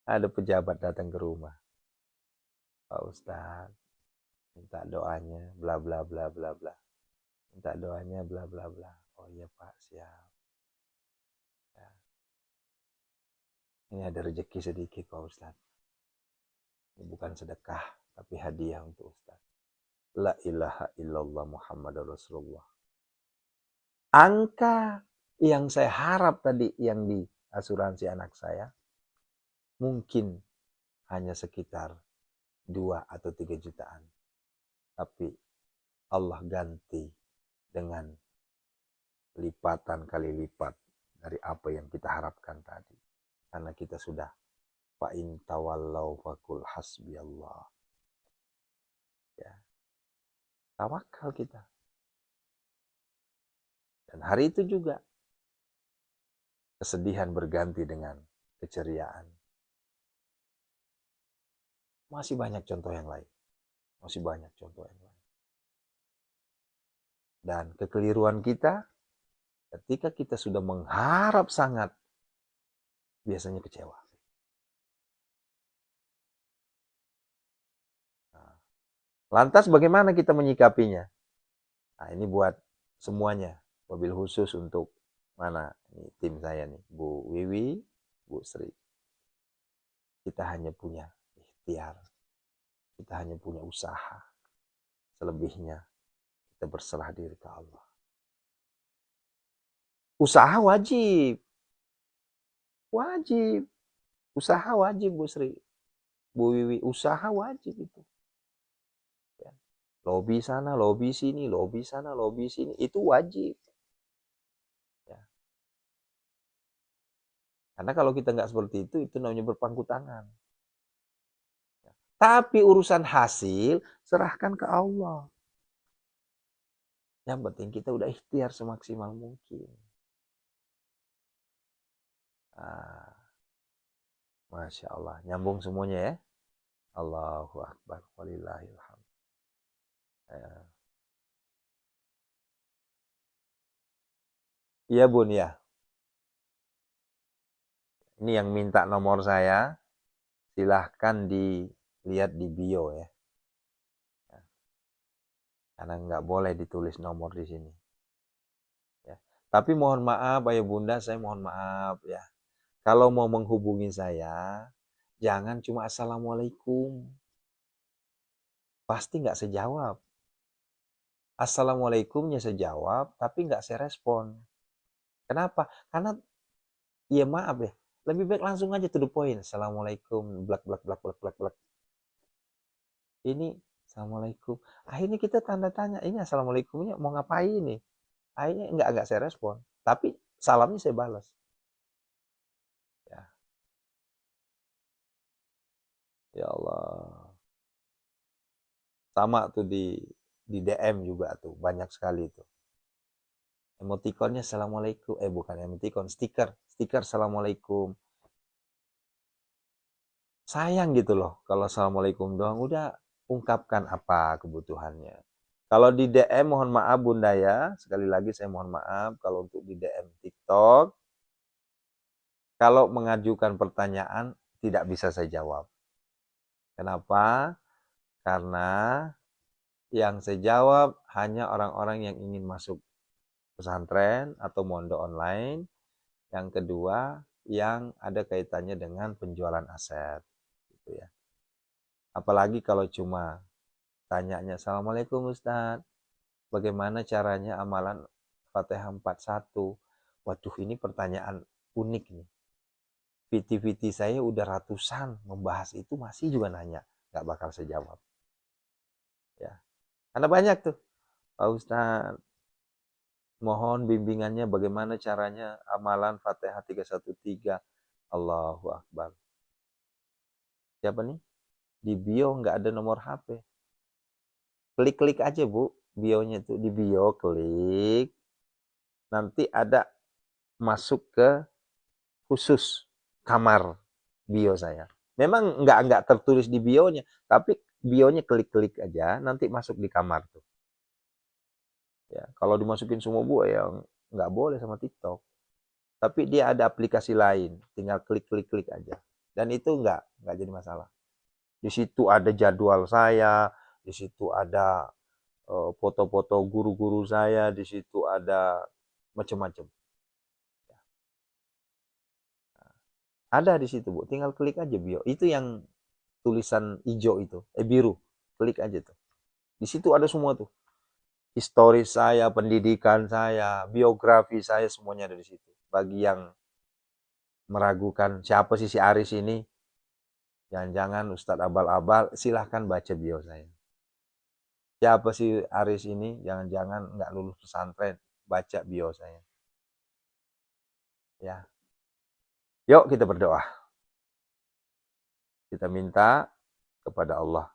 Ada pejabat datang ke rumah. Pak Ustadz, minta doanya, bla bla bla bla bla. Minta doanya, bla bla bla. Oh iya Pak, siap. Ya. Ini ada rezeki sedikit Pak Ustadz. Ini bukan sedekah, tapi hadiah untuk Ustadz. La ilaha illallah Muhammad Rasulullah. Angka yang saya harap tadi yang di asuransi anak saya, mungkin hanya sekitar 2 atau 3 jutaan. Tapi Allah ganti dengan lipatan kali lipat dari apa yang kita harapkan tadi. Karena kita sudah fa'in tawallau fakul hasbiyallah. tawakal kita. Dan hari itu juga kesedihan berganti dengan keceriaan. Masih banyak contoh yang lain. Masih banyak contoh yang lain. Dan kekeliruan kita, ketika kita sudah mengharap sangat, biasanya kecewa. Lantas bagaimana kita menyikapinya? Nah, ini buat semuanya. Mobil khusus untuk mana? Ini tim saya nih, Bu Wiwi, Bu Sri. Kita hanya punya ikhtiar. Kita hanya punya usaha. Selebihnya kita berserah diri ke Allah. Usaha wajib. Wajib. Usaha wajib, Bu Sri. Bu Wiwi, usaha wajib itu. Ya. Lobi sana, lobi sini, lobi sana, lobi sini. Itu wajib. Ya. Karena kalau kita nggak seperti itu namanya berpangku tangan. Ya. Tapi urusan hasil, serahkan ke Allah. Yang penting kita udah ikhtiar semaksimal mungkin. Ah, Masya Allah. Nyambung semuanya ya. Allahu Akbar. Walillahilhamd. Iya Bun ya. Ini yang minta nomor saya. Silahkan dilihat di bio ya. Karena nggak boleh ditulis nomor di sini. Ya. Tapi mohon maaf Ayah Bunda, saya mohon maaf ya. Kalau mau menghubungi saya, jangan cuma Assalamualaikum. Pasti nggak saya jawab. Assalamualaikumnya saya jawab, tapi nggak saya respon. Kenapa? Karena ya maaf ya, lebih baik langsung aja to the point. Assalamualaikum, blak blak blak blak blak blak. Ini Assalamualaikum. Akhirnya kita tanda tanya, ini Assalamualaikumnya mau ngapain nih? Akhirnya nggak saya respon. Tapi salamnya saya balas. Ya, ya Allah. Sama tuh di DM juga tuh, banyak sekali tuh. Emotikonnya Assalamualaikum. Bukan emotikon, stiker Assalamualaikum. Sayang gitu loh, kalau Assalamualaikum doang, udah ungkapkan apa kebutuhannya. Kalau di DM mohon maaf Bunda ya, sekali lagi saya mohon maaf kalau untuk di DM TikTok, kalau mengajukan pertanyaan tidak bisa saya jawab. Kenapa? Karena yang saya jawab hanya orang-orang yang ingin masuk pesantren atau mondok online. Yang kedua, yang ada kaitannya dengan penjualan aset. Gitu ya. Apalagi kalau cuma tanyanya, Assalamualaikum Ustaz, bagaimana caranya amalan Fatihah 41? Waduh, ini pertanyaan unik nih. VT-VT saya udah ratusan membahas itu, masih juga nanya. Gak bakal saya jawab. Ya. Karena banyak tuh, Pak Ustaz, mohon bimbingannya bagaimana caranya amalan Fatihah 313. Allahu Akbar. Siapa nih? Di bio nggak ada nomor HP. Klik-klik aja Bu, bionya tuh di bio, klik. Nanti ada masuk ke khusus kamar bio saya. Memang nggak tertulis di bionya, tapi bionya klik-klik aja, nanti masuk di kamar tuh. Ya, kalau dimasukin semua Bu ya nggak boleh sama TikTok. Tapi dia ada aplikasi lain, tinggal klik-klik-klik aja. Dan itu nggak jadi masalah. Di situ ada jadwal saya, di situ ada foto-foto guru-guru saya, di situ ada macam-macam. Ada di situ Bu, tinggal klik aja bio. Itu yang tulisan hijau itu, biru, klik aja tuh. Di situ ada semua tuh. Historis saya, pendidikan saya, biografi saya, semuanya ada di situ. Bagi yang meragukan siapa sih si Aris ini, jangan-jangan Ustadz abal-abal, silahkan baca bio saya. Siapa sih Aris ini, jangan-jangan nggak lulus pesantren, baca bio saya. Ya, yuk kita berdoa. Kita minta kepada Allah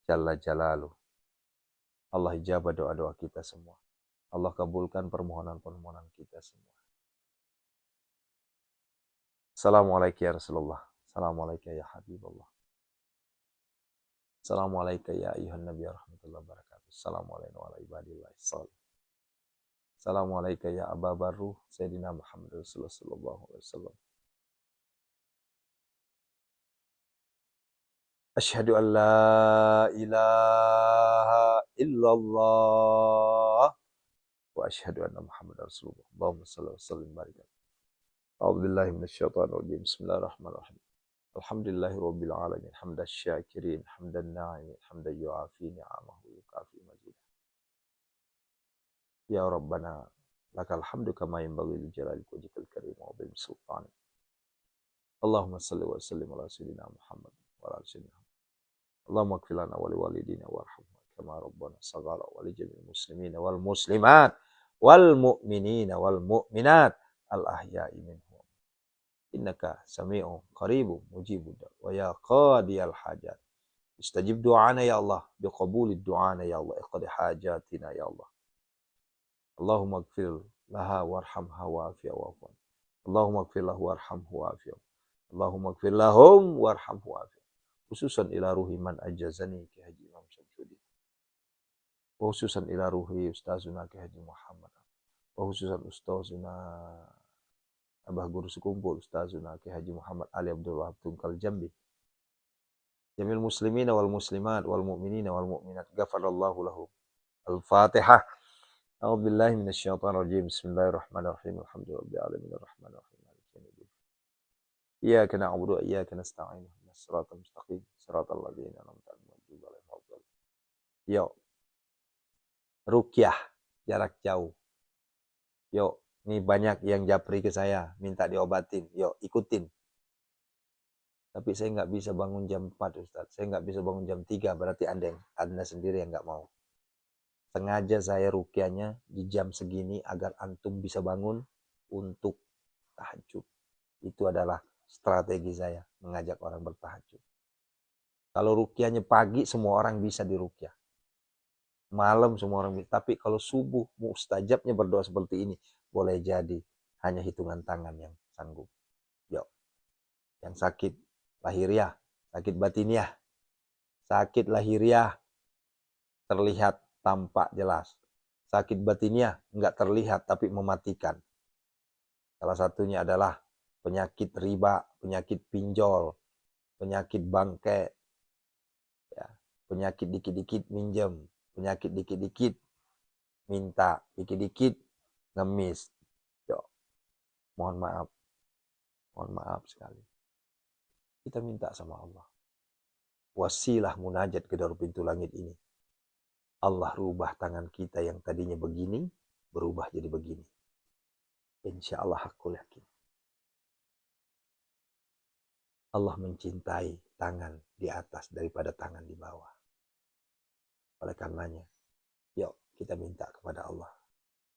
Jalla Jalaluh Allah ijabah doa-doa kita semua. Allah kabulkan permohonan-permohonan kita semua. Assalamualaikum ya Rasulullah. Assalamualaikum ya Habibullah. Assalamualaikum ya ayuhan Nabi warahmatullahi wabarakatuh. Assalamualaikum warahmatullahi wabarakatuh. Assalamualaikum ya Aba Baru Sayyidina Muhammad Rasulullah sallallahu alaihi wasallam. Asyhadu an la ilaha illallah wa asyhadu anna Muhammadar Rasulullah. Allahumma shalli wa sallim barik. A'udzu billahi minasyaitonir rajim. Bismillahirrahmanirrahim. Alhamdulillahi rabbil alamin. Hamdan syakirin, hamdan na'imin, hamdan yu'afi ni'amahu yukafi mazidah. Ya Rabbana lakal hamdu kama yanbaghi li jalali wajhikal karim wa bil sultani. Allahumma shalli wa sallim ala sayyidina Muhammad wa ala sayyidina Allahumma ighfir lana wa liwalidina warhamna kama rabbana saghara wa li jami'il muslimina wal muslimat wal mu'minina wal mu'minat al ahya'i minhum innaka sami'un qaribun mujibud wa ya qadiyal hajat istajib du'ana ya Allah biqabulid du'ana ya Allah iqdi hajatina ya Allah. Allahumma ighfir laha warhamha wa'afiha wa'fu. Allahumma ighfir lahu warhamhu wa'afiha. Allahumma ighfir lahum warhamhu wa'afiha. Khususan ila ruhi man ajazani Ki Haji Imam Syamsuddin. Khususan ila ruhi Ustazuna Ki Haji Muhammad. Khususan Ustazuna Abah Guru Sekumpul Ustazuna Ki Haji Muhammad Ali Abdul Wahab Tungkal Jambi. Jamil muslimina wal muslimat wal mu'minina wal mu'minat ghafarallahu lahum. Al-Fatihah. A'udzu billahi minasyaitonir rajim. Bismillahirrahmanirrahim. Alhamdulillahirabbil alamin arrahmanir rahim. Iyyaka na'budu wa iyyaka nasta'in. Shiratal mustaqim. Shiratal ladzina an'amta 'alaihim. Yo. Ruqyah jarak jauh. Yo, nih banyak yang japri ke saya, minta diobatin. Yo, ikutin. Tapi saya nggak bisa bangun jam 4, Ustaz. Saya nggak bisa bangun jam 3, berarti Anda sendiri yang nggak mau. Sengaja saya ruqyahnya di jam segini agar antum bisa bangun untuk tahajud. Itu adalah strategi saya mengajak orang bertahajud. Kalau ruqyahnya pagi semua orang bisa diruqyah. Malam semua orang bisa. Tapi kalau subuh mustajabnya berdoa seperti ini, boleh jadi hanya hitungan tangan yang sanggup. Yuk. Yang sakit lahiriah, sakit batiniah. Sakit lahiriah terlihat tampak jelas. Sakit batiniah enggak terlihat tapi mematikan. Salah satunya adalah penyakit riba, penyakit pinjol, penyakit bangke, ya, penyakit dikit-dikit minjem, penyakit dikit-dikit minta, dikit-dikit ngemis. Yo, mohon maaf sekali. Kita minta sama Allah. Wasilah munajat ke dalam pintu langit ini. Allah rubah tangan kita yang tadinya begini, berubah jadi begini. Insya Allah aku yakin. Allah mencintai tangan di atas daripada tangan di bawah. Oleh karenanya, yuk kita minta kepada Allah.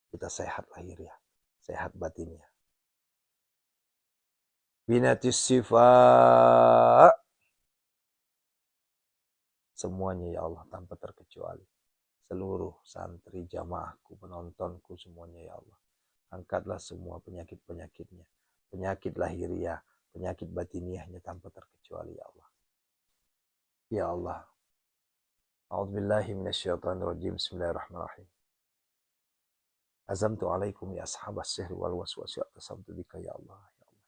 Kita sehat lahiriah, sehat batinnya. Binatis sifat. Semuanya ya Allah tanpa terkecuali. Seluruh santri jamaahku, penontonku semuanya ya Allah. Angkatlah semua penyakit-penyakitnya. Penyakit lahiriah, penyakit batiniahnya tanpa terkecuali ya Allah. Ya Allah. A'udzubillahi minasyaitonirrajim. Bismillahirrahmanirrahim. Azamtu alaikum ya ashabas sihri wal waswasi atasamtu bika ya Allah. Ya Allah.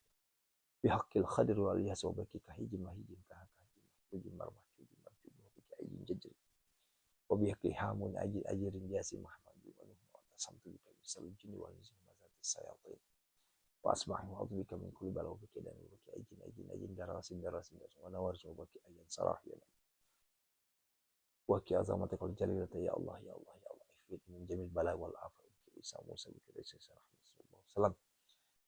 Bihaqqil khadir wal yas wa bakika hijim mahijim kahakahijim. Hujim marmahjujim marjujim bika hijim jajil. Wa bihaqqi hamun ajirin jasi mahmajim. Wa nuhu atasamtu bika bisal jini wal nizim mazatis sayatin. Wa asma'i wa a'udzubika min kulli bala wa baki dan wa baki ajin darasin wa nawarsu wa baki ayan sarah ya Allah. Wa ki azamatikal jalilata ya Allah ya Allah ya Allah ifrit min jamil bala wal afat Isa Musa bika rasul sallallahu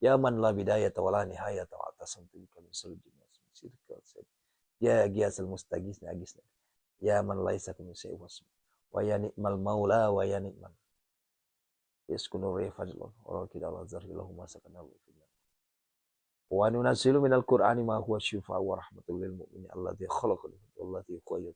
ya man la bidayata wa la nihayata wa atasamtu bika min sulujin wa sirka ya giyasal mustagisna agisna ya man laisa min syai' wa ya ni'mal maula wa ya ni'mal yaskunu rifajlun wa kida la zarhilahu ma sakana fillah wa nunazzilu minal qur'ani ma huwa shifaa wa rahmatul lil mu'minin alladzi khalaqahu wallati qayyad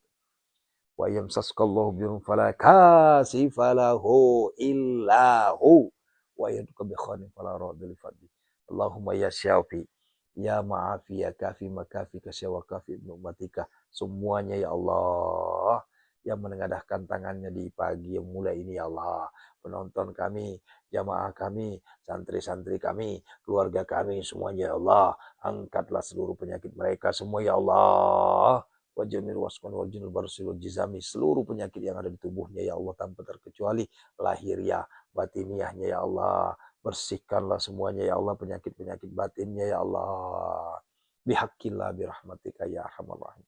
Wa yamsaskallahu birun fala kasifa lahu illa hu. Wa yaduka bi khairin fala radda li fadli. Allahumma ya syafi, ya ma'afi, ya kafi makafi kasyawa kafi ibnu umatika. Semuanya ya Allah yang menengadahkan tangannya di pagi yang mulai ini ya Allah. Penonton kami, jamaah kami, santri-santri kami, keluarga kami, semuanya ya Allah. Angkatlah seluruh penyakit mereka semua ya Allah. Wajamil wasqan wal junul barsil jizami, seluruh penyakit yang ada di tubuhnya ya Allah tanpa terkecuali lahiriah batiniahnya ya Allah. Bersihkanlah semuanya ya Allah, penyakit-penyakit batinnya ya Allah. Bihaqqillah birahmatika ya arhamar rahim.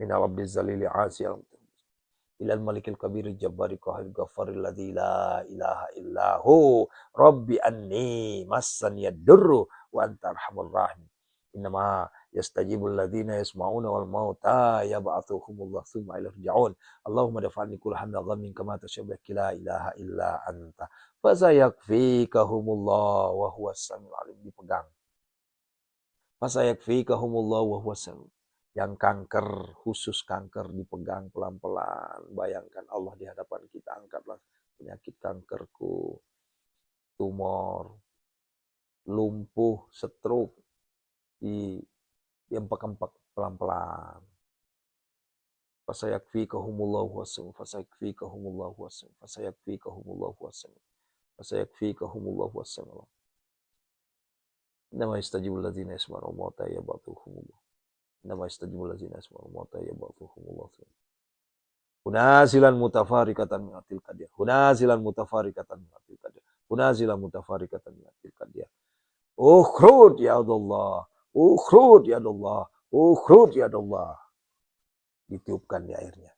Min rabbiz zalili asiyal ilal malikil kabiril jabbari qahir ghafaril ladzi la ilaha illahu rabbi anni massaniyad durru wa anta arhamur rahim. Innama yastajibul ladzina yasma'una wal mauta yab'atsuhumullah tsumma ilaihi yurja'un. Allahumma dafa'ni kull hammin ghammin kama tashabbah la ilaha illa anta fasayakfikahumullah wa huwas samiul alim. Dipegang. Fasayakfikahumullah wa huwas samiul. Yang kanker, khusus kanker, dipegang pelan-pelan. Bayangkan Allah di hadapan kita, angkatlah penyakit kankerku, tumor, lumpuh, stroke, diempak-empak pelan-pelan. Fasayakfikahumullahu wassam, fasayakfikahumullahu wassam, fasayakfikahumullahu wassam, fasayakfikahumullahu wassam. Nama istajibul ladzina yasma'una mauta yab'atsuhumullah. Nama istajibul ladzina yasma'una mauta yab'atsuhumullah. Hunazilan mutafarikatan min atil qadir. Hunazilan mutafarikatan min atil qadir. Hunazilan mutafarikatan min atil qadir. Ukhrud ya Allah. Ukhrud ya Allah. Ukhrud ya Allah. Ditiupkan di airnya.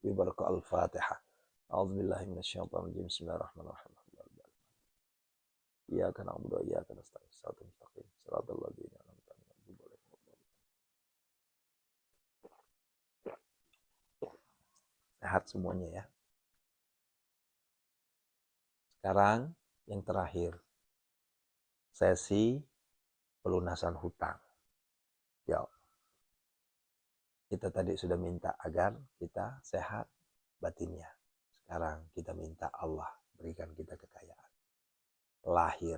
Bi barakah al-Fatihah. A'udzubillahi minasyaitonir rajim. Bismillahirrahmanirrahim. Iyyaka na'budu wa iyyaka nasta'in. Shiratal mustaqim. Shiratal ladzina an'amta 'alaihim. Sehat semuanya ya. Sekarang yang terakhir. Sesi pelunasan hutang. Ya. Kita tadi sudah minta agar kita sehat batinnya. Sekarang kita minta Allah berikan kita kekayaan. Lahir,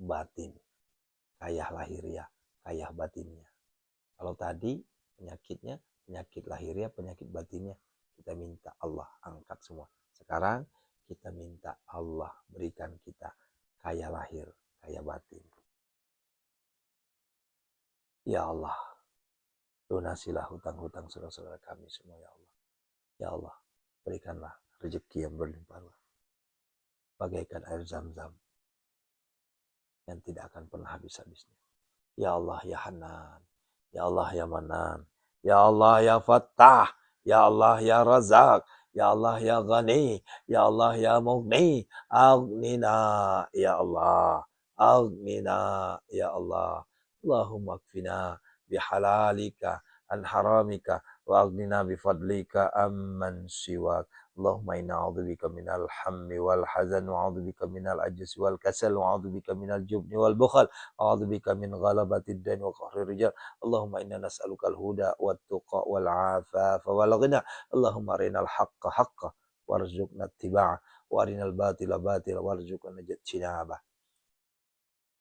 batin. Kaya lahiriah, kaya batinnya. Kalau tadi penyakitnya, penyakit lahiriah, penyakit batinnya. Kita minta Allah angkat semua. Sekarang kita minta Allah berikan kita kaya lahir, kaya batin. Ya Allah. Lunasilah hutang-hutang saudara-saudara kami semua ya Allah. Ya Allah, berikanlah rezeki yang berlimpah. Bagaikan air zam-zam yang tidak akan pernah habis-habisnya. Ya Allah ya Hanan. Ya Allah ya Manan. Ya Allah ya Fattah. Ya Allah ya Razak. Ya Allah ya Ghani. Ya Allah ya Mughni. Aghnina ya Allah. Aghnina ya Allah. Allahumma kfina bihalalika an haramika wa aghnina bifadlika amman siwak. Allahumma inna a'udzubika minal hammi wal hazan wa a'udzubika minal ajzi wal kasal wa a'udzubika minal jubni wal bukhal wa a'udzubika min ghalabatid dain wa qahrir rijal. Allahumma inna nas'aluka al-huda wat tuqa wal 'afafa wal ghina. Allahumma arinal haqqa haqqan warzuqna ittiba'ah wa arinal batila batila warzuqna ijtinabah.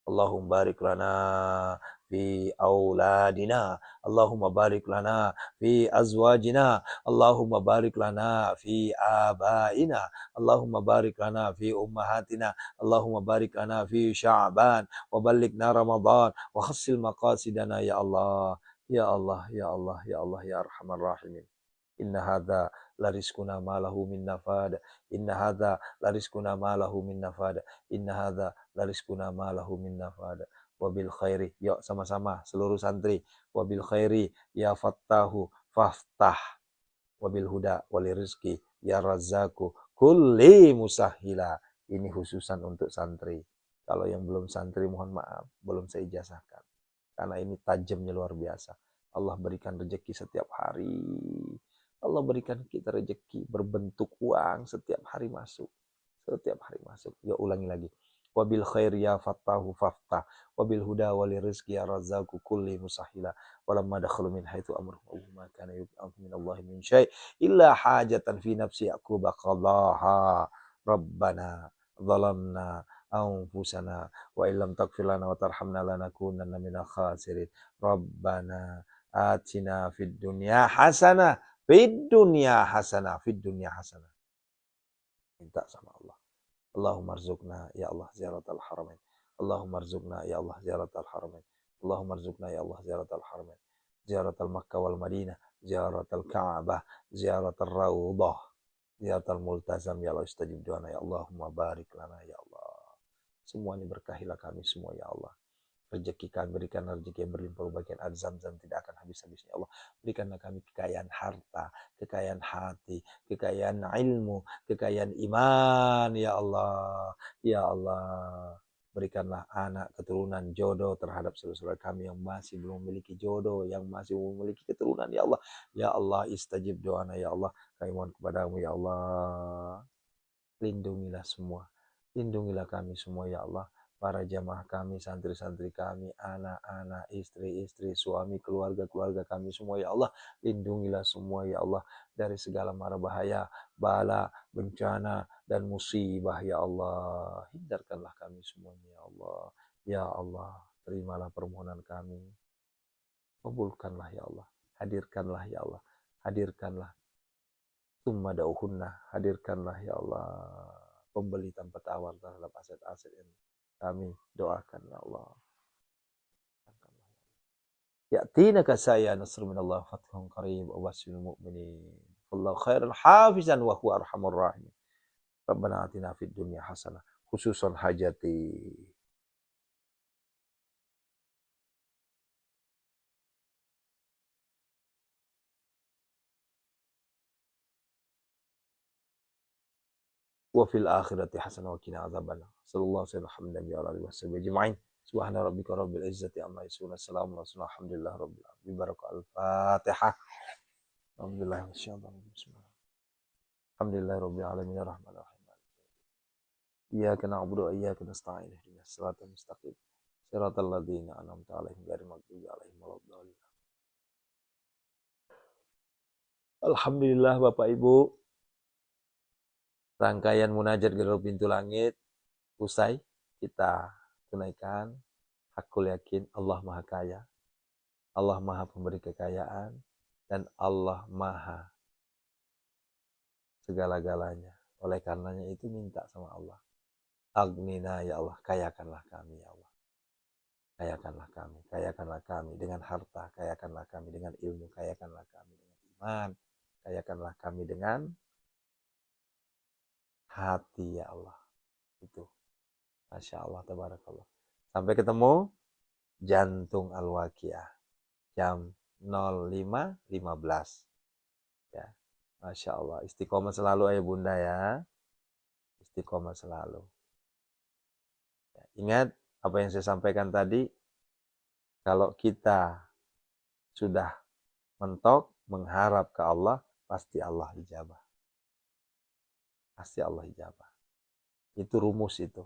Allahumma barik lana fi auladina. Allahumma barik lana fi azwajina. Allahumma barik lana fi abaina. Allahumma barik lana fi ummahatina. Allahumma barik lana fi Sya'ban wa ballighna Ramadan wa khassil maqasidana ya Allah. Ya Allah, ya Allah, ya Allah, ya Arhamar Rahimin. Inna hadza la rizquna ma lahu min nafad. Inna hadza la rizquna ma lahu min nafad. Inna hadza la rizquna ma lahu min nafad. Wabil khairi, yuk sama-sama seluruh santri. Wabil khairi ya fattahu faftah. Wabil huda wali rizki ya razzaku kulli musahhila. Ini khususan untuk santri. Kalau yang belum santri mohon maaf, belum saya ijazahkan. Karena ini tajamnya luar biasa. Allah berikan rezeki setiap hari. Allah berikan kita rezeki berbentuk uang setiap hari masuk. Setiap hari masuk. Ya ulangi lagi. Wabil khair ya fattahu faftah. Wabil huda wali rizki ya razzaku kulli musahila. Walamma dakhalu min haitsu amruhum ma kana yub'athu min Allah min syai' illa hajatan fi nafsi yaqub qadaha rabbana zalamna anfusana wa illam taghfir lana wa tarhamna lanakunanna minal khasirin. Rabbana atina fid dunya hasanah fid dunya hasanah. Minta sama Allah. Allahumma arzuqna ya Allah ziyaratal haramain. Allahumma arzuqna ya Allah ziyaratal haramain. Allahumma arzuqna ya Allah ziyaratal haramain. Ziyaratal Makkah wal Madinah, ziyaratal Ka'bah, ziyaratal Raudhah, ziyaratal Multazam ya Allah istajib doana ya Allahumma barik lana ya Allah. Semua ini berkahilah kami semua ya Allah. Rezeki kami, berikan rezeki yang berlimpah, bagian air Zam-Zam tidak akan habis-habisnya Allah. Berikanlah kami kekayaan harta, kekayaan hati, kekayaan ilmu, kekayaan iman ya Allah. Ya Allah, berikanlah anak, keturunan, jodoh terhadap saudara-saudara kami yang masih belum memiliki jodoh, yang masih belum memiliki keturunan ya Allah. Ya Allah, istajib doana ya Allah. Kami mohon kepadamu ya Allah. Lindungilah semua. Lindungilah kami semua ya Allah. Para jamaah kami, santri-santri kami, anak-anak, istri-istri, suami, keluarga-keluarga kami semua ya Allah. Lindungilah semua ya Allah dari segala mara bahaya, bala, bencana, dan musibah ya Allah. Hindarkanlah kami semuanya ya Allah. Ya Allah, terimalah permohonan kami. Kabulkanlah ya Allah. Hadirkanlah ya Allah. Hadirkanlah. Tsumma da'uhunna. Hadirkanlah ya Allah. Pembeli tanpa tawar terhadap aset-aset ini. Kami doakan ya Allah. Ya'tinaka saya nasr minallah fathun qarib wa basyiril mu'minin. Wallahu khairal hafizan wa huwa arhamur rahimin. Rabbana atina fid dunya hasanah khususan hajati. Wa fil akhirati hasanah wa qina adzabannar. Sallallahu alaihi wa sallam. Subhana rabbika rabbil izzati amma yasifun. Assalamu alhamdulillah rabbil alamin. Barakah al-Fatihah. Alhamdulillah wasyaallah. Alhamdulillah rabbil alamin arrahmanir rahim. Iyyaka na'budu wa iyyaka nasta'in. Ihdinas siratal mustaqim. Siratal ladzina an'amta 'alaihim ghairil maghdubi 'alaihim waladdallin. Alhamdulillah Bapak Ibu. Rangkaian munajat gelar pintu langit usai, kita tunaikan. Hakul yakin Allah Maha Kaya, Allah Maha Pemberi kekayaan, dan Allah Maha segala-galanya. Oleh karenanya itu minta sama Allah. Aghnina ya Allah, kayakanlah kami ya Allah. Kayakanlah kami dengan harta, kayakanlah kami dengan ilmu, kayakanlah kami dengan iman, kayakanlah kami dengan hati ya Allah. Itu. Masya Allah, tabarakallah. Sampai ketemu jantung al-waqiah jam 05.15 ya. Masya Allah, istiqomah selalu ayah bunda ya, istiqomah selalu ya. Ingat apa yang saya sampaikan tadi, kalau kita sudah mentok mengharap ke Allah, pasti Allah ijabah, pasti Allah ijabah. Itu rumus itu.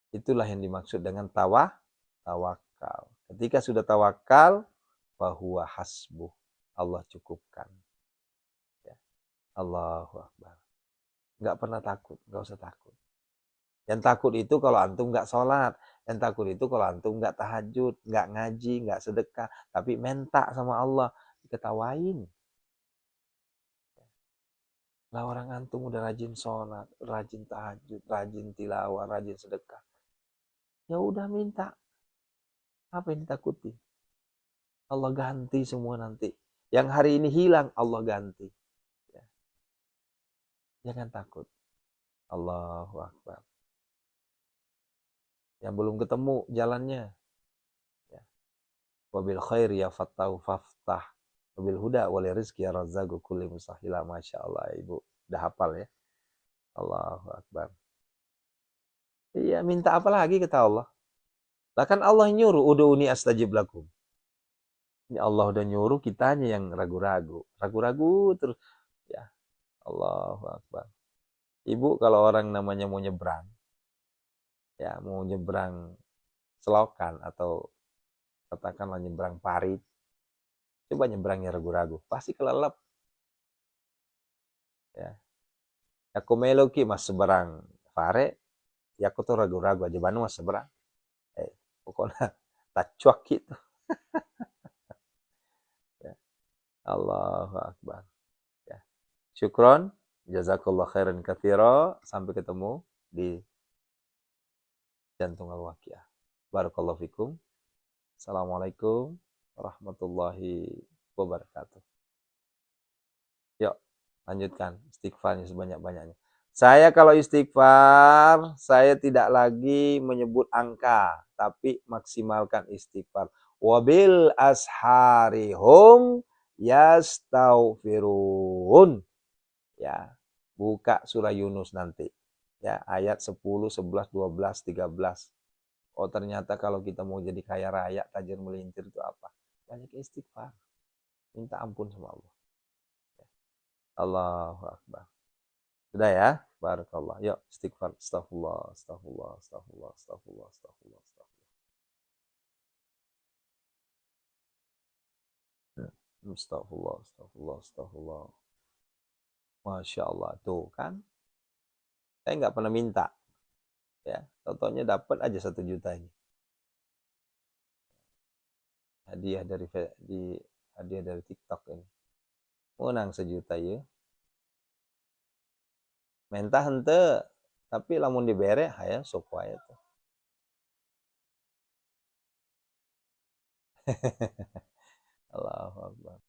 Itulah yang dimaksud dengan tawakal. Ketika sudah tawakal, bahwa hasbuh, Allah cukupkan. Ya. Allahu Akbar. Nggak pernah takut, nggak usah takut. Yang takut itu kalau antum nggak sholat. Yang takut itu kalau antum nggak tahajud, nggak ngaji, nggak sedekah. Tapi minta sama Allah, diketawain. Lah orang antum udah rajin sholat, rajin tahajud, rajin tilawah, rajin sedekah. Ya udah minta. Apa yang ditakuti? Allah ganti semua nanti. Yang hari ini hilang, Allah ganti. Ya. Jangan takut. Allahu Akbar. Yang belum ketemu jalannya. Ya. Wabil khair ya fattahu faftah. Wabil huda wali rizki ya razzaku kulli musahila. Masya Allah Ibu. Udah hafal ya. Allahu Akbar. Iya, minta apa lagi kata Allah? Bahkan Allah nyuruh, ud'uni astajib lakum. Ini Allah udah nyuruh, kitanya yang ragu-ragu. Ragu-ragu terus. Ya, Allahu Akbar. Ibu kalau orang namanya mau nyebrang, Ya, mau nyebrang selokan atau katakanlah nyebrang parit, coba nyebrangnya ragu-ragu, pasti kelelep. Ya, aku melo ki mas seberang pare, ya aku tuh ragu-ragu aja Bandung mas seberang. Pokoknya tak cuak gitu. Ya. Allahu Akbar. Ya. Syukron, jazakallah khairan katsira. Sampai ketemu di Jantung Al-Waqiah. Barakallahu fikum. Assalamualaikum warahmatullahi wabarakatuh. Yuk, lanjutkan istighfarnya sebanyak-banyaknya. Saya kalau istighfar, saya tidak lagi menyebut angka, tapi maksimalkan istighfar. Wabil asharihum yastaghfirun. Ya, buka surah Yunus nanti. Ya, ayat 10, 11, 12, 13. Oh, ternyata kalau kita mau jadi kaya raya, tajir melintir itu apa? Banyak istighfar. Minta ampun sama Allah. Allahu Akbar. Sudah ya? Barakallah. Yuk, istighfar. Astaghfirullah, astaghfirullah, astaghfirullah, astaghfirullah, astaghfirullah, astaghfirullah. Astaghfirullah, astaghfirullah, astaghfirullah. Masya Allah. Tuh kan, saya nggak pernah minta. Ya, contohnya dapat aja 1 juta ini. Hadiah dari hadiah dari TikTok ini. Menang 1 juta ya. Mentah hente, tapi lamun dibere, hayang sok wae tuh. Allahu Akbar.